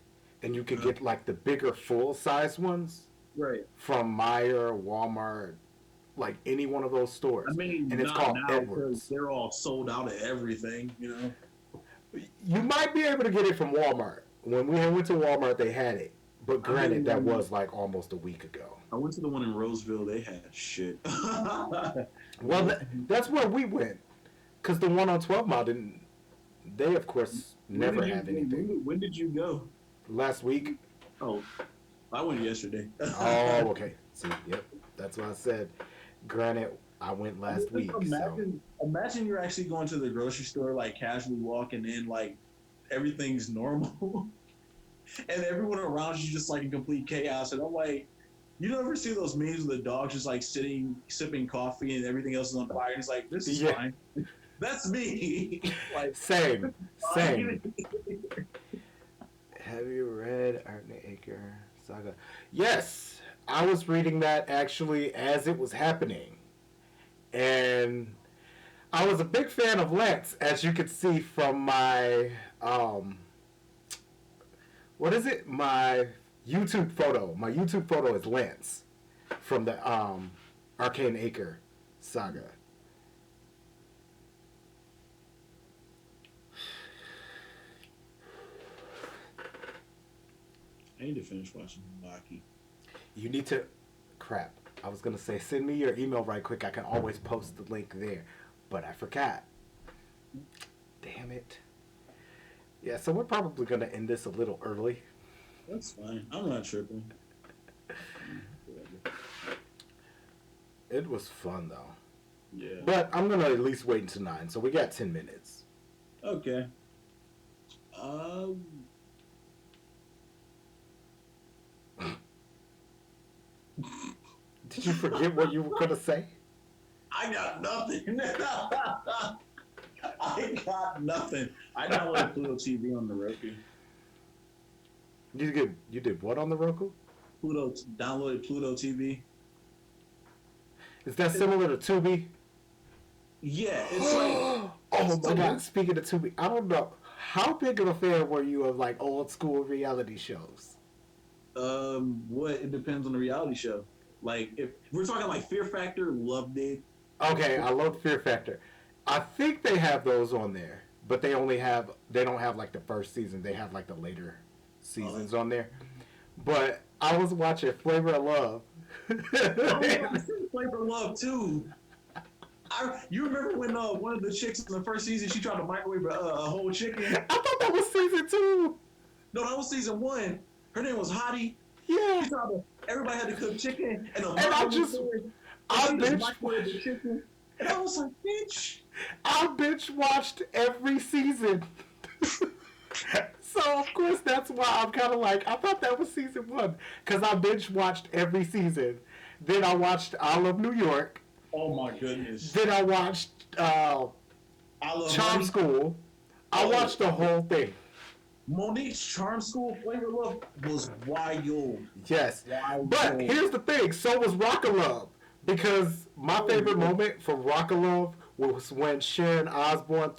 and you can get like the bigger full size ones, right? From Meijer, Walmart, like any one of those stores. I mean, and it's called Edwards. They're all sold out of everything, you know. You might be able to get it from Walmart. When we went to Walmart, they had it. But granted, that was like almost a week ago. I went to the one in Roseville. They had shit. Well, that's where we went. Because the one on 12 Mile didn't. They, of course, never have anything. When did you go? Last week. Oh, I went yesterday. Oh, okay. See, yep. That's what I said. Granted, I went last week. Imagine you're actually going to the grocery store, like casually walking in, like everything's normal. And everyone around you just like in complete chaos. And I'm like, you don't ever see those memes of the dog just like sitting, sipping coffee and everything else is on fire. And he's like, this is fine. That's me. Like, same. Have you read Arne Acre Saga? Yes. I was reading that actually as it was happening. And I was a big fan of Lance, as you could see from my what is it? My YouTube photo. My YouTube photo is Lance from the Arcane Acre saga. I need to finish watching Baki. You need to... Crap. I was going to say, send me your email right quick. I can always post the link there. But I forgot. Damn it. Yeah, so we're probably going to end this a little early. That's fine. I'm not tripping. It was fun, though. Yeah. But I'm going to at least wait until 9, so we got 10 minutes. Okay. Did you forget what you were going to say? I got nothing. I got nothing. I downloaded Pluto TV on the Roku. You did what on the Roku? Pluto downloaded Pluto TV. Is that similar to Tubi? Yeah, it's like Oh my so. god! Speaking of Tubi, I don't know how big of a fan were you of like old school reality shows? What it depends on the reality show. Like if we're talking like Fear Factor, loved it. Okay, I love Fear Factor. I think they have those on there, but they don't have like the first season. They have like the later seasons on there. But I was watching Flavor of Love. Oh yeah, I see Flavor of Love too. You remember when one of the chicks in the first season she tried to microwave a whole chicken? I thought that was season 2. No, that was season 1. Her name was Hottie. Yeah. Everybody had to cook chicken, and I just microwaved the chicken. And I was like, bitch. I binge watched every season. So of course that's why I'm kind of like I thought that was season 1 because I binge watched every season. Then I watched I Love New York. Oh my goodness. Then I watched I Love Charm School. I watched the whole thing. Monique's Charm School Flavor Love was wild. Yes. But here's the thing, so was Rock of Love. Because my favorite moment from Rock of Love was when Sharon Osbourne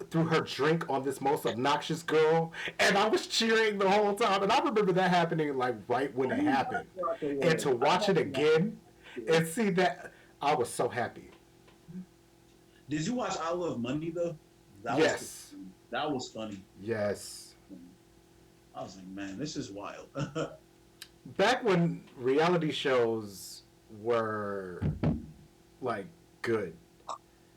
threw her drink on this most obnoxious girl, and I was cheering the whole time. And I remember that happening like right when it happened. And to watch it again and see that, I was so happy. Did you watch I Love Money though? Yes. That was funny. Yes. I was like, man, this is wild. Back when reality shows were like good.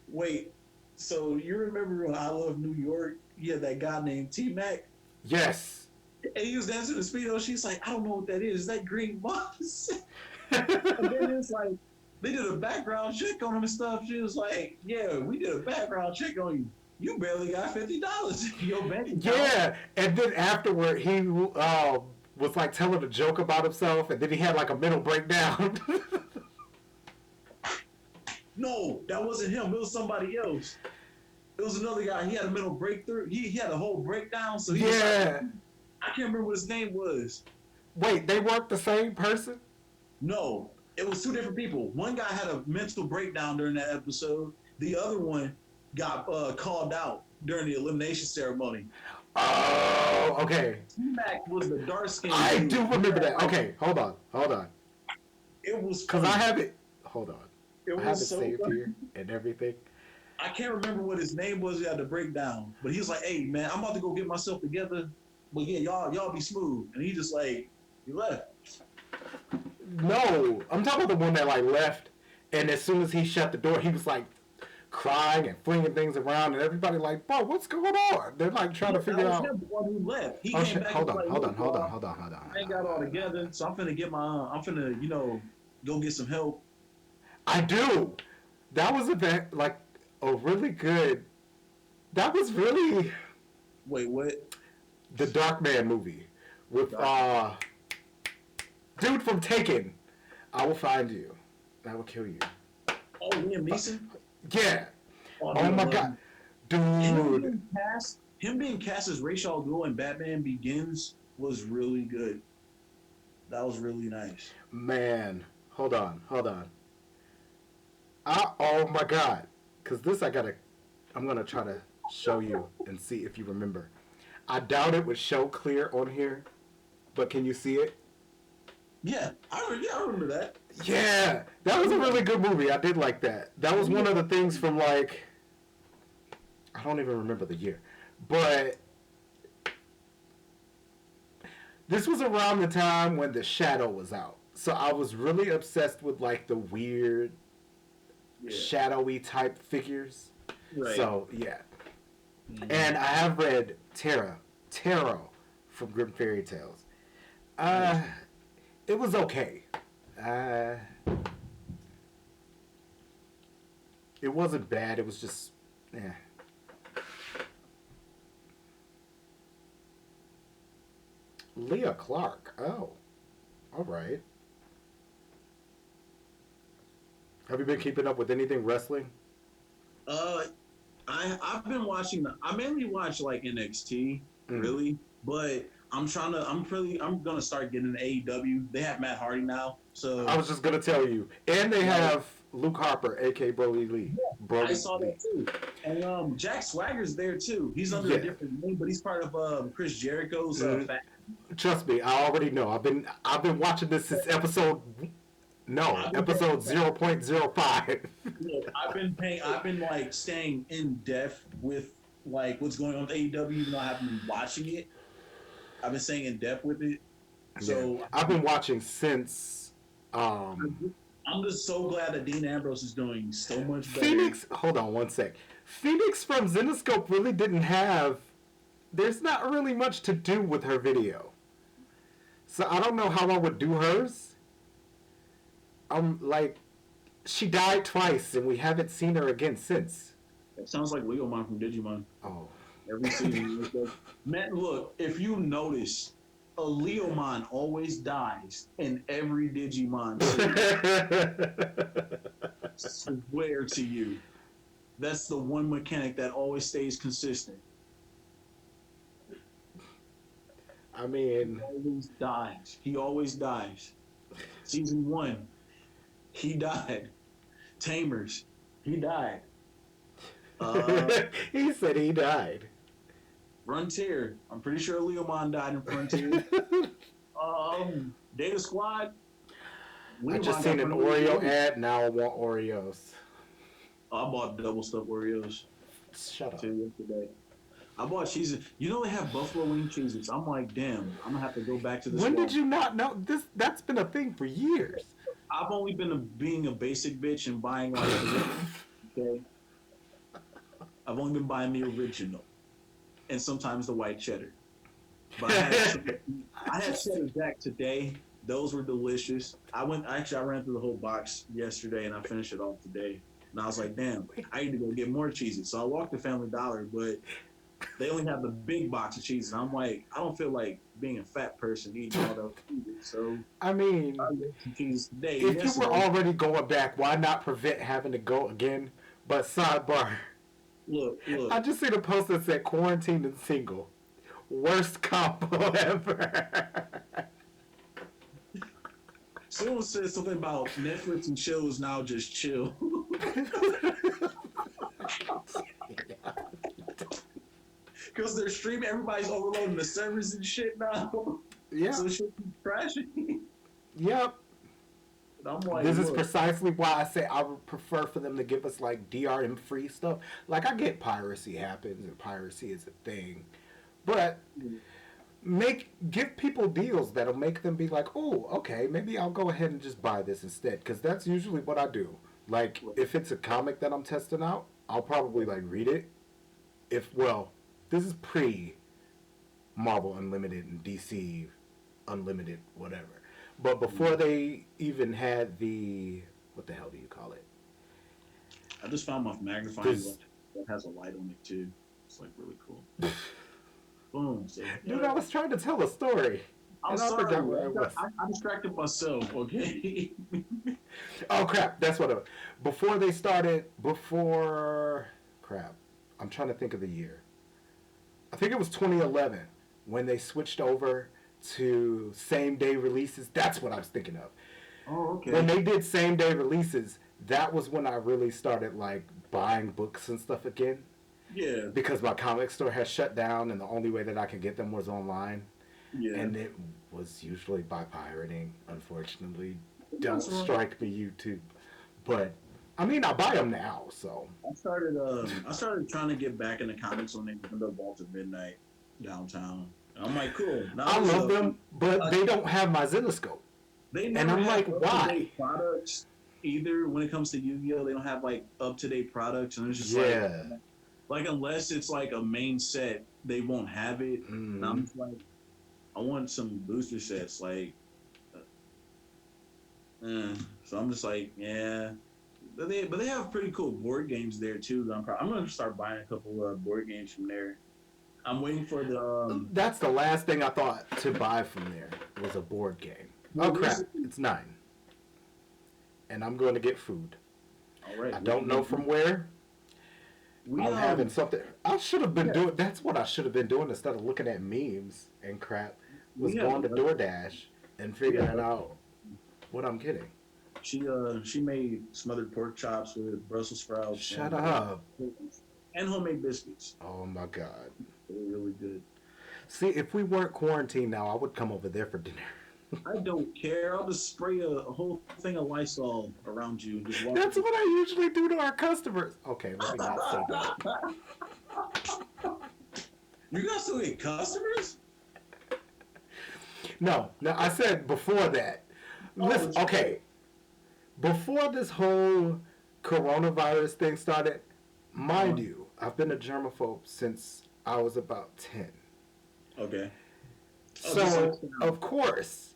Wait, so you remember when I Love New York? You had that guy named T Mac, Yes. and he was dancing the speedo. She's like, I don't know what that is. Is that green moss? And then it's like they did a background check on him and stuff. She was like, yeah, we did a background check on you. You barely got $50 in your bank account. Yeah, and then afterward he was like telling a joke about himself, and then he had like a mental breakdown. No, that wasn't him. It was somebody else. It was another guy. He had a mental breakthrough. He had a whole breakdown. So he was like, I can't remember what his name was. Wait, they weren't the same person? No, it was 2 different people. One guy had a mental breakdown during that episode. The other one got called out during the elimination ceremony. Oh, okay. T-Mac was the dark skin. I do remember that. Okay, hold on. It was because I have it. Hold on. It I have it was so saved funny. here and everything. I can't remember what his name was. He had to break down, but he was like, "Hey, man, I'm about to go get myself together. But yeah, y'all be smooth." And he just like he left. No, I'm talking about the one that like left, and as soon as he shut the door, he was like crying and flinging things around, and everybody like, bro, what's going on? They're like trying to figure out. Him, the one who left. He Oh came shit! back Hold and on. I ain't got all together, so I'm finna get my. I'm finna go get some help. I do. That was a really good. That was really. Wait, what? The Dark Man movie with dude from Taken. I will find you. I will kill you. Oh, Liam Neeson. Yeah. Oh my god, dude. Him being cast as Ra's al Ghul in Batman Begins was really good. That was really nice. Man, hold on. Oh my god, because this I'm gonna try to show you and see if you remember. I doubt it would show clear on here, but can you see it? Yeah, I remember that. Yeah, that was a really good movie. I did like that. That was one of the things from like, I don't even remember the year, but this was around the time when The Shadow was out. So I was really obsessed with like the weird, shadowy type figures. Right. So yeah. Mm-hmm. And I have read Tarot from Grim Fairy Tales. It was okay. It wasn't bad. It was just, Leah Clark. Oh, all right. Have you been keeping up with anything wrestling? I've been watching. I mainly watch like NXT, really, but I'm gonna start getting an AEW. They have Matt Hardy now, so I was just gonna tell you, and they have Luke Harper, aka Brody Lee. I Brody saw Lee. that too. And Jack Swagger's there too. He's under Yeah. a different name, but he's part of Chris Jericho's Mhm. fat. Trust me, I already know. I've been watching this since episode 0.05. Look, I've been like staying in depth with like what's going on with AEW, even though I haven't been watching it. I've been staying in depth with it. So Yeah. I've been watching since I'm just so glad that Dean Ambrose is doing so much better. Phoenix. Hold on one sec. Phoenix from Zenoscope really didn't have. There's not really much to do with her video, so I don't know how I would do hers. Like, she died twice, and we haven't seen her again since. It sounds like Leomon from Digimon. Oh. Every season. Man, look, if you notice, a Leomon always dies in every Digimon series. Swear to you. That's the one mechanic that always stays consistent. I mean, He always dies. Season 1, he died. Tamers, he died. he said he died. Frontier, I'm pretty sure Leomon died in Frontier. Data Squad. I just seen an Oreo ad. Now I want Oreos. I bought double stuffed Oreos. Shut up. Yesterday. I bought cheeses. You know they have buffalo wing cheeses. I'm like, damn, I'm gonna have to go back to this. When did you not know this? That's been a thing for years. I've only been being a basic bitch and buying like okay. I've only been buying the original, and sometimes the white cheddar. But I had cheddar jack today. Those were delicious. I ran through the whole box yesterday, and I finished it off today. And I was like, damn, I need to go get more cheeses. So I walked to Family Dollar, but they only have the big box of cheese. And I'm like, I don't feel like being a fat person eating all those cheeses. So I mean, today, if you were already going back, why not prevent having to go again? But sidebar. Look. I just seen a post that said quarantined and single. Worst combo ever. Someone said something about Netflix and shows now just chill. Because they're streaming, everybody's overloading the servers and shit now. Yeah. So shit keeps crashing. Yep. And I'm like, this is precisely why I say I would prefer for them to give us like DRM free stuff. Like, I get piracy happens and piracy is a thing, but give people deals that'll make them be like, oh, okay, maybe I'll go ahead and just buy this instead, because that's usually what I do. Like, if it's a comic that I'm testing out, I'll probably like read it. This is pre Marvel Unlimited and DC Unlimited, whatever. But before they even had the, what the hell do you call it? I just found my magnifying glass that has a light on it too. It's like really cool. Boom. So, dude, I was trying to tell a story. I'm sorry. I distracted myself, okay? Oh, crap. That's what it was. Crap. I'm trying to think of the year. I think it was 2011 when they switched over to same-day releases. That's what I was thinking of. Oh, okay. When they did same-day releases, that was when I really started, like, buying books and stuff again. Yeah. Because my comic store had shut down, and the only way that I could get them was online. Yeah. And it was usually by pirating, unfortunately. Don't strike me, YouTube. But, I mean, I buy them now, so. I started trying to get back into comics when they opened up Vault of Midnight downtown. And I'm like, cool. Now I love them, but they don't have my Zenoscope. And I'm like, why? Products either when it comes to Yu-Gi-Oh, they don't have like up-to-date products, and it's just like unless it's like a main set, they won't have it. Mm-hmm. And I'm just like, I want some booster sets, like. So I'm just like, yeah. But they have pretty cool board games there too. I'm gonna start buying a couple of board games from there. I'm waiting for the. That's the last thing I thought to buy from there was a board game. Oh crap! It's 9, and I'm going to get food. All right. I don't know from where. I'm having something. I should have been doing. That's what I should have been doing instead of looking at memes and crap. was We have going to DoorDash and figuring out what I'm getting. she made smothered pork chops with Brussels sprouts Shut up. and homemade biscuits. Oh my god. They were really good. See, if we weren't quarantined now, I would come over there for dinner. I don't care. I'll just spray a whole thing of Lysol around you and just walk. That's what I usually do to our customers. Okay, let me not say that. You guys still get customers? No, I said before that. Listen, okay. Before this whole coronavirus thing started, mind you, I've been a germaphobe since I was about 10. Okay. So, of course,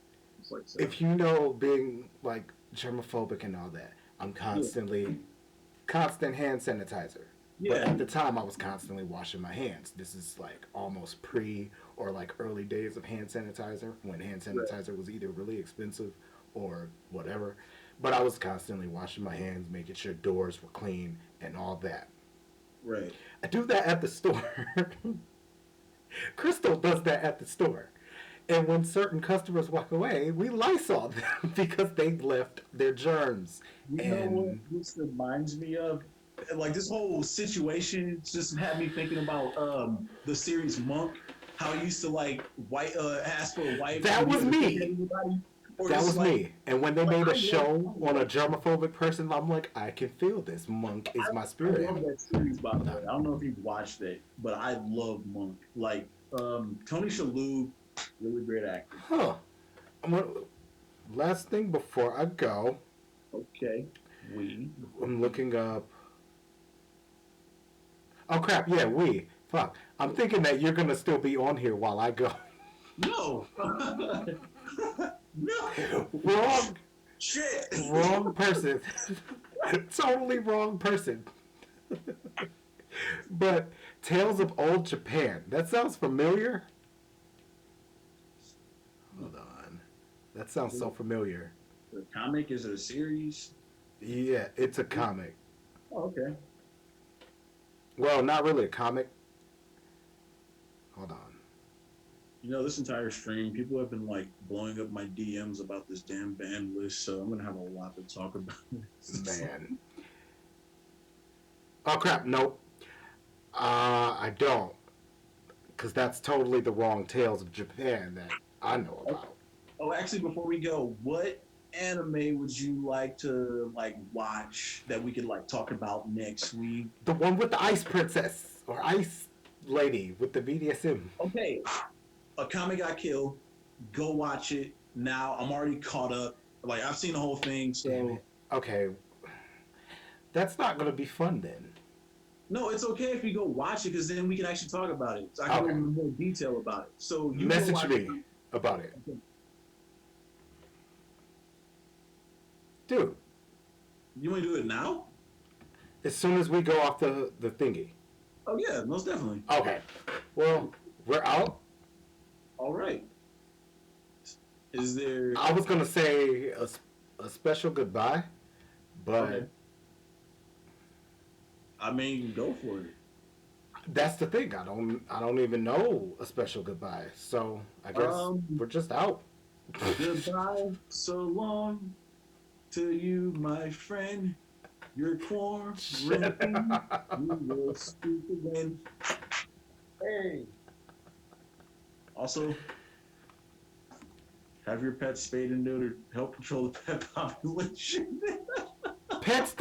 Like if you know being like germophobic and all that, I'm constant hand sanitizer. Yeah. But at the time, I was constantly washing my hands. This is like almost pre or like early days of hand sanitizer, when hand sanitizer was either really expensive or whatever. But I was constantly washing my hands, making sure doors were clean and all that. Right. I do that at the store. Crystal does that at the store. And when certain customers walk away, we Lysol them because they left their germs. You know what this reminds me of? Like this whole situation just had me thinking about the series Monk. How he used to like ask for a wife. That was me. That was like, me. And when they made a show on a germophobic person, I'm like, I can feel this. Monk is my spirit. I love that series, by the way. I don't know if you've watched it, but I love Monk. Like Tony Shalhoub, really great actor. Huh. Last thing before I go. Okay. I'm looking up. Oh crap! Yeah, Fuck. I'm thinking that you're gonna still be on here while I go. No. No. Wrong. Shit. Wrong person. Totally wrong person. But Tales of Old Japan. That sounds familiar. Hold on. That sounds so familiar. The comic, is it a series? Yeah, it's a comic. Oh, okay. Well, not really a comic. Hold on. You know, this entire stream, people have been like blowing up my DMs about this damn band list, so I'm gonna have a lot to talk about. Man. Oh crap! Nope. I don't, because that's totally the wrong Tales of Japan that I know about. Oh, actually, before we go, what anime would you like to watch that we could talk about next week? The one with the ice princess or ice lady with the BDSM. Okay, Akame Got Killed. Go watch it now. I'm already caught up. Like I've seen the whole thing. So okay, that's not gonna be fun then. No, it's okay if you go watch it because then we can actually talk about it. So I can go into more detail about it. So you message me about it. Okay. Dude. You want to do it now? As soon as we go off the thingy. Oh, yeah, most definitely. Okay. Well, we're out. All right. Is there... I was going to say a special goodbye, but... Okay. I mean, go for it. That's the thing. I don't even know a special goodbye. So, I guess we're just out. Goodbye, so long to you, my friend. You're quarantined. You will speak again. Hey. Also, have your pets spayed and neutered. Help control the pet population. Pets